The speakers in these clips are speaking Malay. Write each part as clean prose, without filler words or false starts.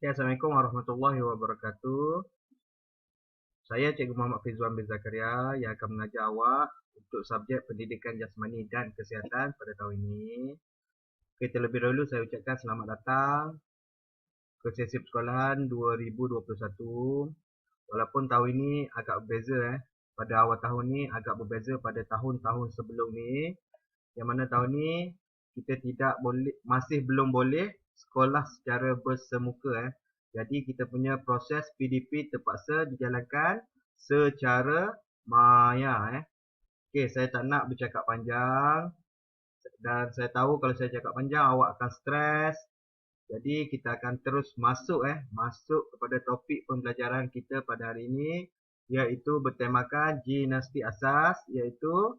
Ya, Assalamualaikum warahmatullahi wabarakatuh. Saya Cikgu Muhammad Fizwan bin Zakaria yang akan mengajar awak untuk subjek pendidikan jasmani dan kesihatan pada tahun ini. Okey, terlebih dahulu saya ucapkan selamat datang ke sesi persekolahan 2021. Walaupun tahun ini agak berbeza pada awal tahun ni agak berbeza pada tahun-tahun sebelum ni. Yang mana tahun ni kita tidak boleh, masih belum boleh sekolah secara bersemuka Jadi kita punya proses PDP terpaksa dijalankan secara maya Okey, saya tak nak bercakap panjang dan saya tahu kalau saya cakap panjang awak akan stres. Jadi kita akan terus masuk kepada topik pembelajaran kita pada hari ini, iaitu bertemakan gimnastik asas, iaitu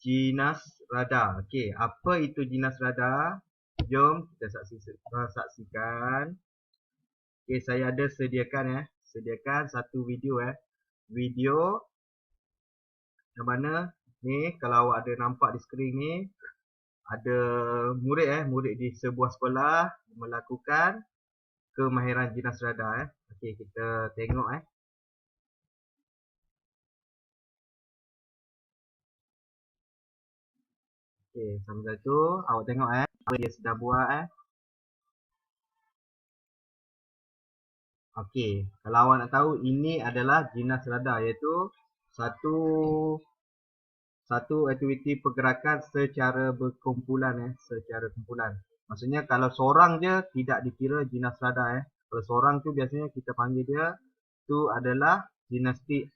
jinas rada. Okey, apa itu jinas rada? Jom kita saksikan. Okey, saya ada sediakan satu video Video yang mana ni kalau awak ada nampak di skrin ni ada murid di sebuah sekolah melakukan kemahiran jinas rada Okey, kita tengok Okey, sambil tu awak tengok apa dia sedang buat Okey, kalau awak nak tahu ini adalah jinas rada, iaitu satu aktiviti pergerakan secara berkumpulan secara kumpulan. Maksudnya kalau seorang je tidak dikira jinas rada Kalau seorang tu biasanya kita panggil dia tu adalah gimnastik.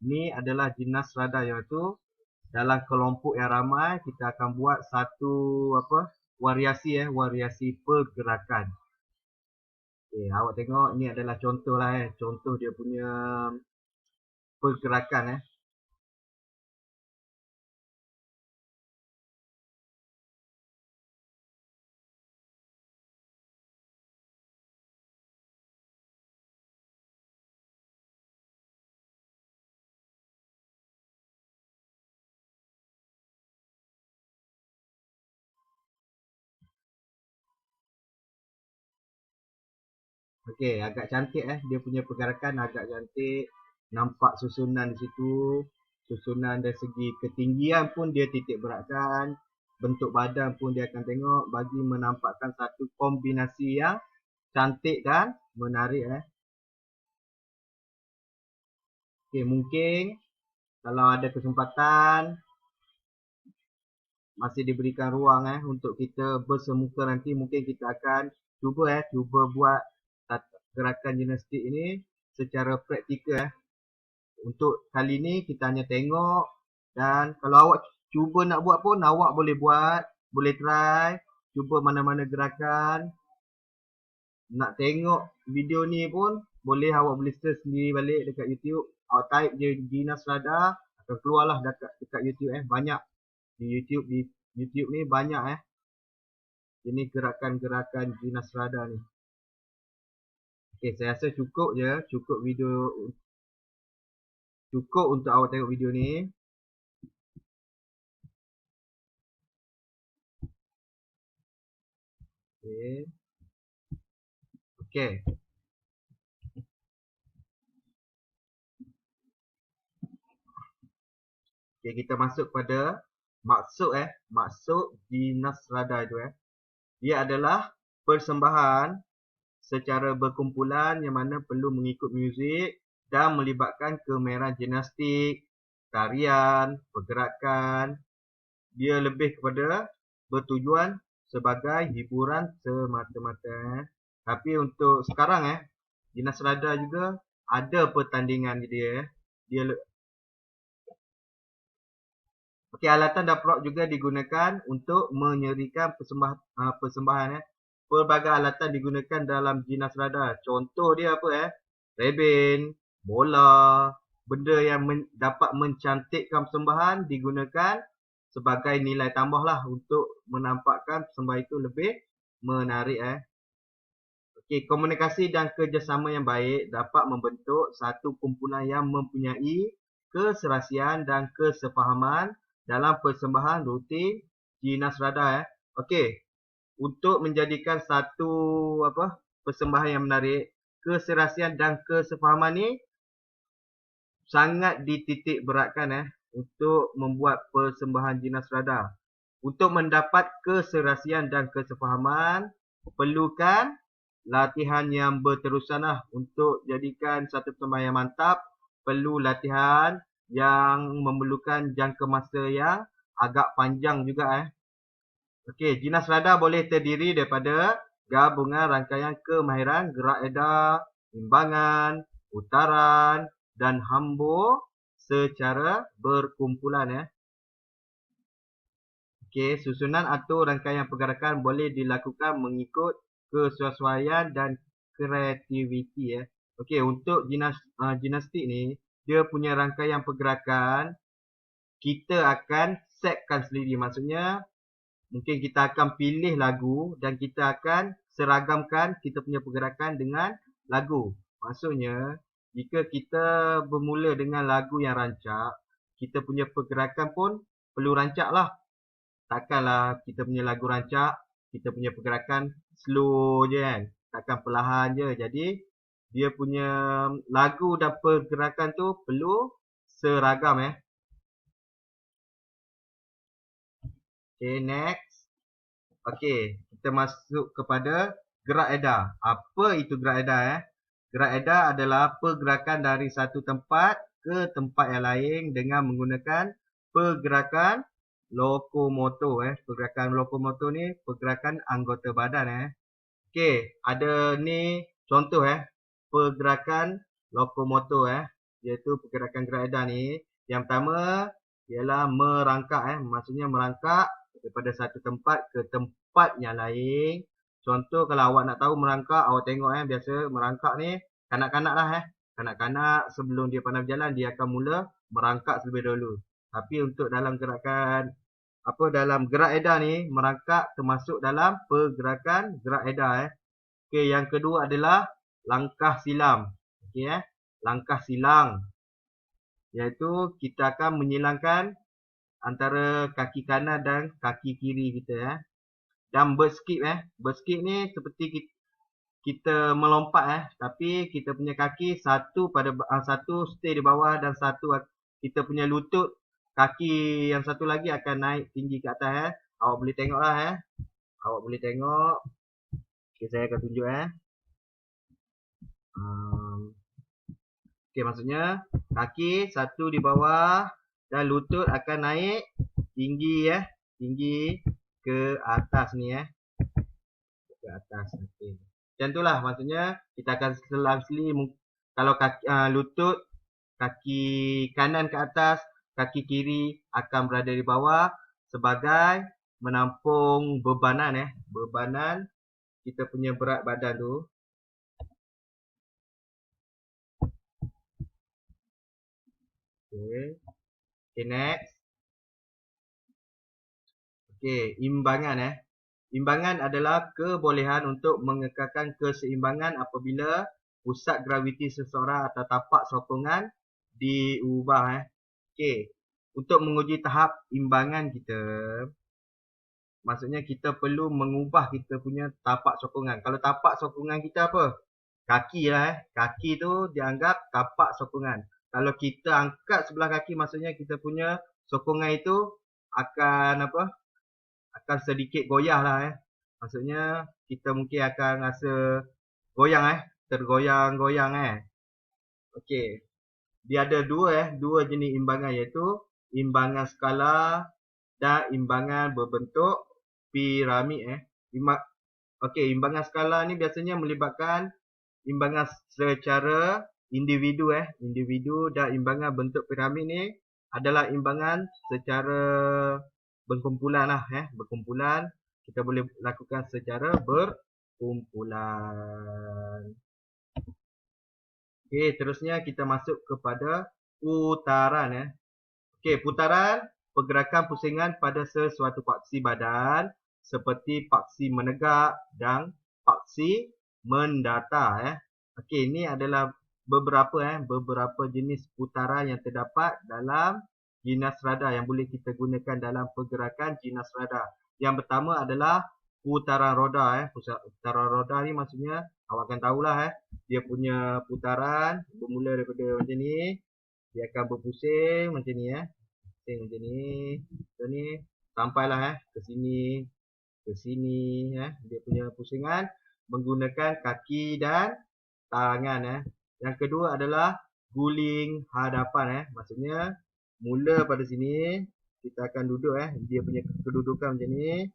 Ni adalah jinas rada, iaitu dalam kelompok yang ramai kita akan buat satu variasi pergerakan. Okay, awak tengok ni adalah contoh contoh dia punya pergerakan Okey, agak cantik dia punya pergerakan agak cantik. Nampak susunan di situ. Susunan dari segi ketinggian pun dia titik beratkan. Bentuk badan pun dia akan tengok bagi menampakkan satu kombinasi yang cantik dan menarik Okey, mungkin kalau ada kesempatan masih diberikan ruang untuk kita bersemuka nanti, mungkin kita akan cuba buat gerakan gimnastik ini secara praktikal Untuk kali ni kita hanya tengok, dan kalau awak cuba nak buat pun awak boleh buat, boleh try, cuba mana-mana gerakan. Nak tengok video ni pun boleh, awak boleh search sendiri balik dekat YouTube. Awak type je jinas rada, akan keluarlah dekat YouTube banyak di YouTube ni banyak ini gerakan-gerakan jinas rada ni. Okey, saya rasa cukup video, cukup untuk awak tengok video ni. Okey. Okey. Okey, kita masuk pada maksud jinas rada itu Dia adalah persembahan secara berkumpulan yang mana perlu mengikut muzik dan melibatkan kemahiran gimnastik, tarian, pergerakan. Dia lebih kepada bertujuan sebagai hiburan semata-mata Tapi untuk sekarang jinas rada juga ada pertandingan dia. Okey, alatan dan prop juga digunakan untuk menyerikan persembahan Pelbagai alatan digunakan dalam jinas rada. Contoh dia apa Rebin, bola, benda yang dapat mencantikkan persembahan digunakan sebagai nilai tambah lah untuk menampakkan persembahan itu lebih menarik Okey, komunikasi dan kerjasama yang baik dapat membentuk satu kumpulan yang mempunyai keserasian dan kesefahaman dalam persembahan rutin jinas rada Okey, untuk menjadikan satu persembahan yang menarik, keserasian dan kesefahaman ni sangat dititik beratkan untuk membuat persembahan jinas radar. Untuk mendapat keserasian dan kesefahaman, perlukan latihan yang berterusan untuk jadikan satu persembahan yang mantap. Perlu latihan yang memerlukan jangka masa yang agak panjang juga. Okey, jinas radar boleh terdiri daripada gabungan rangkaian kemahiran gerak edar, imbangan, putaran dan hambur secara berkumpulan. Okey, susunan atau rangkaian pergerakan boleh dilakukan mengikut kesesuaian dan kreativiti. Okey, untuk gimnastik ni, dia punya rangkaian pergerakan kita akan setkan sendiri. Maksudnya, mungkin kita akan pilih lagu dan kita akan seragamkan kita punya pergerakan dengan lagu. Maksudnya, jika kita bermula dengan lagu yang rancak, kita punya pergerakan pun perlu rancak lah. Takkanlah kita punya lagu rancak, kita punya pergerakan slow je kan. Takkan perlahan je. Jadi, dia punya lagu dan pergerakan tu perlu seragam. Okay, next. Okay, kita masuk kepada gerak edar. Apa itu gerak edar? Gerak edar adalah pergerakan dari satu tempat ke tempat yang lain dengan menggunakan pergerakan lokomotor. Pergerakan lokomotor ni pergerakan anggota badan. Okey, ada ni contoh pergerakan lokomotor iaitu pergerakan gerak edar ni. Yang pertama ialah merangkak maksudnya merangkak daripada satu tempat ke tempat yang lain. Contoh kalau awak nak tahu merangkak, awak tengok biasa merangkak ni kanak-kanak lah Kanak-kanak sebelum dia pandai berjalan dia akan mula merangkak terlebih dahulu. Tapi untuk dalam gerakan dalam gerak edar ni, merangkak termasuk dalam pergerakan gerak edar. Okey, yang kedua adalah langkah silam. Okey langkah silang. Iaitu kita akan menyilangkan antara kaki kanan dan kaki kiri kita Dan berskip Berskip ni seperti kita melompat tapi kita punya kaki satu stay di bawah dan satu kita punya lutut. Kaki yang satu lagi akan naik tinggi ke atas. Awak boleh tengok lah Awak boleh tengok. Okay, saya akan tunjuk Okay, maksudnya kaki satu di bawah dan lutut akan naik tinggi tinggi ke atas ni ke atas. Okay. Macam itulah maksudnya kita akan selang-seli kalau kaki, lutut kaki kanan ke atas, kaki kiri akan berada di bawah sebagai menampung bebanan bebanan kita punya berat badan tu. Okay. Okay, next. Okay, imbangan Imbangan adalah kebolehan untuk mengekalkan keseimbangan apabila pusat graviti seseorang atau tapak sokongan diubah Okay. Untuk menguji tahap imbangan kita, maksudnya kita perlu mengubah kita punya tapak sokongan. Kalau tapak sokongan kita apa? Kaki lah Kaki tu dianggap tapak sokongan. Kalau kita angkat sebelah kaki, maksudnya kita punya sokongan itu akan akan sedikit goyah lah Maksudnya kita mungkin akan rasa goyang tergoyang-goyang Okey. Dia ada dua jenis imbangan iaitu imbangan skala dan imbangan berbentuk piramid Okey, imbangan skala ni biasanya melibatkan imbangan secara individu individu dan imbangan bentuk piramid ni adalah imbangan secara berkumpulan berkumpulan. Kita boleh lakukan secara berkumpulan. Okey, terusnya kita masuk kepada putaran Okey, putaran pergerakan pusingan pada sesuatu paksi badan seperti paksi menegak dan paksi mendatar Okey, ini adalah beberapa jenis putaran yang terdapat dalam jinas radar yang boleh kita gunakan dalam pergerakan jinas radar. Yang pertama adalah putaran roda Putaran roda ni maksudnya awak akan tahulah dia punya putaran bermula daripada macam ni, dia akan berpusing macam ni pusing macam ni sampailah ke sini dia punya pusingan menggunakan kaki dan tangan Yang kedua adalah guling hadapan maksudnya mula pada sini kita akan duduk dia punya kedudukan macam ni.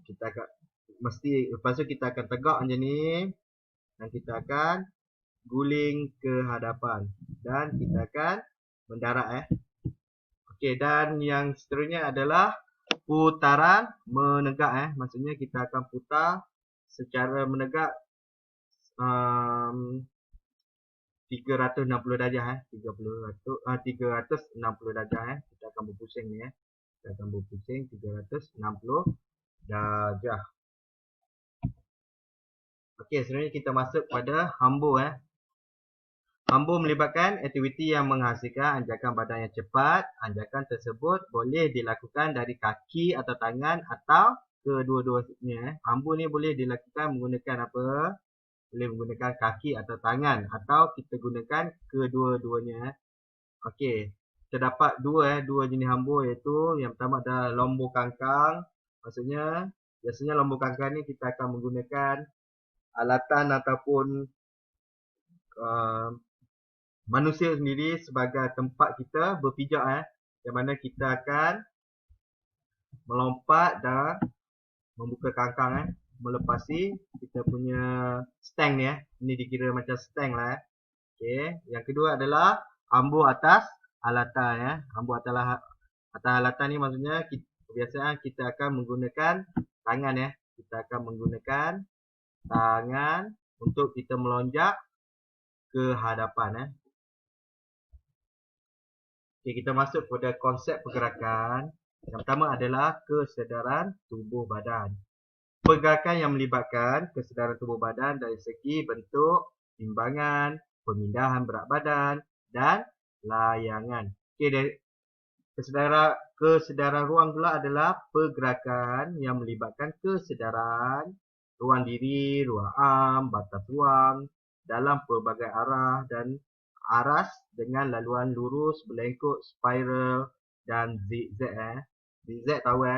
Kita akan lepas tu kita akan tegak macam ni dan kita akan guling ke hadapan dan kita akan mendarat Okey, dan yang seterusnya adalah putaran menegak maksudnya kita akan putar secara menegak 360 darjah 360 darjah kita akan berpusing ni kita akan berpusing 360 darjah. Okey, seterusnya kita masuk pada hambur Hambur melibatkan aktiviti yang menghasilkan anjakan badan yang cepat. Anjakan tersebut boleh dilakukan dari kaki atau tangan atau kedua-duanya. Hambur ni boleh dilakukan menggunakan apa? Boleh menggunakan kaki atau tangan atau kita gunakan kedua-duanya. Okey, terdapat dua jenis hambur iaitu yang pertama adalah lombor kangkang. Maksudnya biasanya lombor kangkang ni kita akan menggunakan alatan ataupun manusia sendiri sebagai tempat kita berpijak yang mana kita akan melompat dan membuka kangkang melepasi kita punya stang ni ini dikira macam stang lah Okey, yang kedua adalah hambur atas alatan hambur atas alatan ni maksudnya kebiasaan kita akan menggunakan tangan kita akan menggunakan tangan untuk kita melonjak ke hadapan Okey, kita masuk pada konsep pergerakan. Yang pertama adalah kesedaran tubuh badan. Pergerakan yang melibatkan kesedaran tubuh badan dari segi bentuk, timbangan, pemindahan berat badan dan layangan. Okey, dari kesedaran ruang pula adalah pergerakan yang melibatkan kesedaran ruang diri, ruang am, batas ruang dalam pelbagai arah dan aras dengan laluan lurus, belengkuk, spiral dan zigzag Zigzag tahu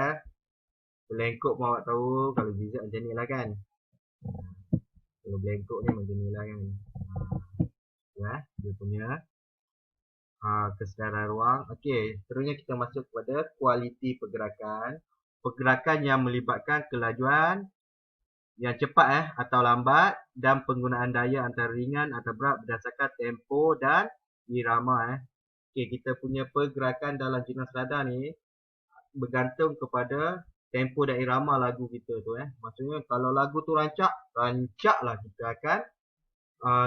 belengkuk pun awak tahu, kalau zigzag macam ni lah kan. Kalau belengkuk ni macam ni lah kan. Dia punya kesedaran ruang. Okey, seterusnya kita masuk kepada kualiti pergerakan. Pergerakan yang melibatkan kelajuan yang cepat atau lambat dan penggunaan daya antara ringan atau berat berdasarkan tempo dan irama Okey, kita punya pergerakan dalam jimastrada ni bergantung kepada tempo dan irama lagu kita tu Maksudnya kalau lagu tu rancaklah kita akan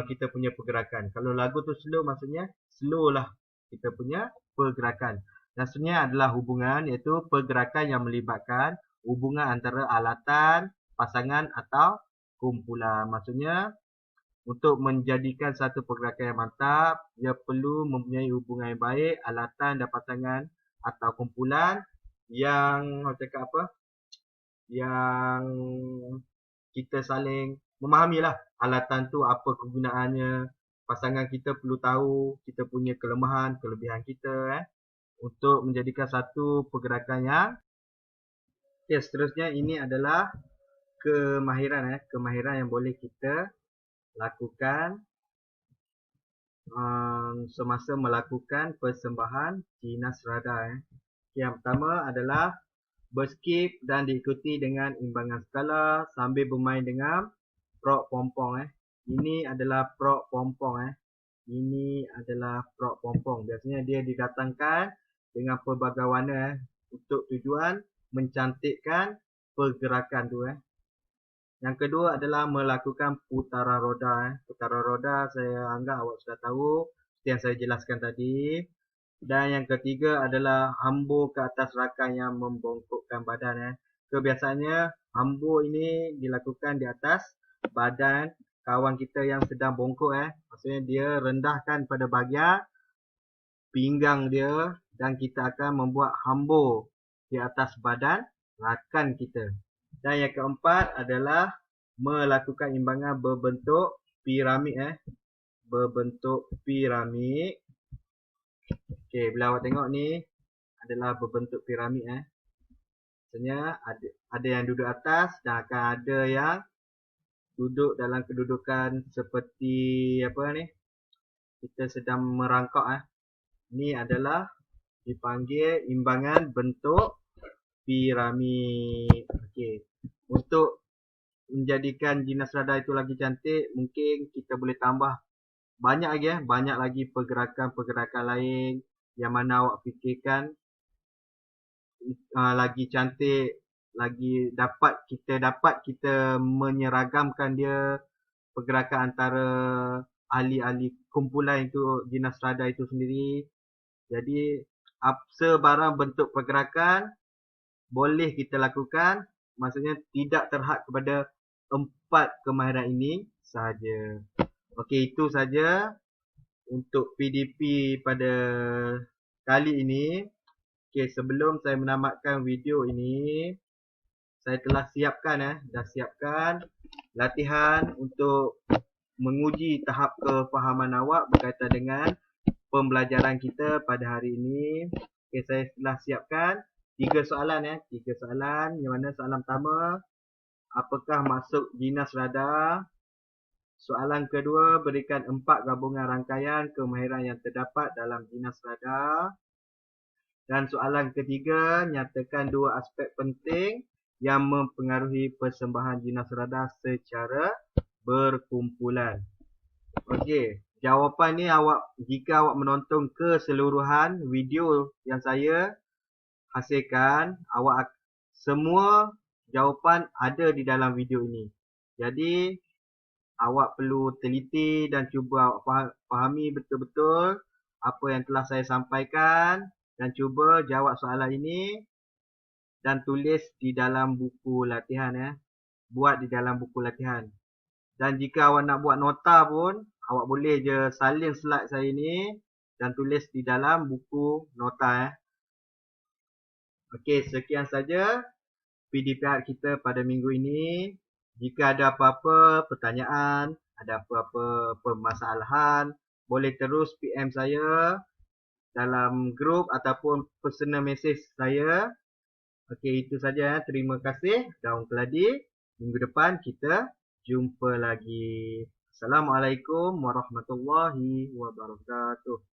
kita punya pergerakan. Kalau lagu tu slow maksudnya slow lah kita punya pergerakan. Dan seterusnya adalah hubungan iaitu pergerakan yang melibatkan hubungan antara alatan, pasangan atau kumpulan. Maksudnya untuk menjadikan satu pergerakan yang mantap, dia perlu mempunyai hubungan yang baik, alatan dan pasangan atau kumpulan yang yang kita saling memahami lah alatan tu apa kegunaannya. Pasangan kita perlu tahu kita punya kelemahan, kelebihan kita untuk menjadikan satu pergerakan yang seterusnya ini adalah kemahiran yang boleh kita lakukan semasa melakukan persembahan jimastrada Yang pertama adalah berskip dan diikuti dengan imbangan skala sambil bermain dengan prop pompong Ini adalah prop pompong Ini adalah prop pompong. Biasanya dia didatangkan dengan pelbagai warna untuk tujuan mencantikkan pergerakan tu Yang kedua adalah melakukan putaran roda Putaran roda saya anggap awak sudah tahu seperti yang saya jelaskan tadi. Dan yang ketiga adalah hambur ke atas rakan yang membongkokkan badan Kebiasaannya hambur ini dilakukan di atas badan kawan kita yang sedang bongkok Maksudnya dia rendahkan pada bahagian pinggang dia dan kita akan membuat hambur di atas badan rakan kita. Dan yang keempat adalah melakukan imbangan berbentuk piramid. Berbentuk piramid. Okey, bila awak tengok ni adalah berbentuk piramid. Maksudnya ada yang duduk atas dan akan ada yang duduk dalam kedudukan seperti apa ni? Kita sedang merangkak. Ni adalah dipanggil imbangan bentuk piramid. Okey. Untuk menjadikan jinas rada itu lagi cantik, mungkin kita boleh tambah banyak lagi banyak lagi pergerakan-pergerakan lain yang mana awak fikirkan lagi cantik, lagi dapat kita menyeragamkan dia pergerakan antara ahli-ahli kumpulan itu jinas rada itu sendiri. Jadi sebarang bentuk pergerakan boleh kita lakukan, maksudnya tidak terhad kepada 4 kemahiran ini sahaja. Okey, itu saja untuk PDP pada kali ini. Okey, sebelum saya menamatkan video ini, saya telah siapkan latihan untuk menguji tahap kefahaman awak berkaitan dengan pembelajaran kita pada hari ini. Okey, saya telah siapkan 3 soalan 3 soalan, yang mana soalan pertama, apakah maksud jinas rada? Soalan kedua, berikan 4 gabungan rangkaian kemahiran yang terdapat dalam jinas rada. Dan soalan ketiga, nyatakan 2 aspek penting yang mempengaruhi persembahan jinas rada secara berkumpulan. Okey, jawapan ni jika awak menonton keseluruhan video yang saya hasilkan, semua jawapan ada di dalam video ini. Jadi awak perlu teliti dan cuba awak fahami betul-betul apa yang telah saya sampaikan dan cuba jawab soalan ini dan tulis di dalam buku latihan Buat di dalam buku latihan. Dan jika awak nak buat nota pun, awak boleh je salin slide saya ni dan tulis di dalam buku nota Okey, sekian saja PDPR kita pada minggu ini. Jika ada apa-apa pertanyaan, ada apa-apa permasalahan, boleh terus PM saya dalam grup ataupun personal message saya. Okey, itu saja. Terima kasih. Daun keladi. Minggu depan kita jumpa lagi. Assalamualaikum warahmatullahi wabarakatuh.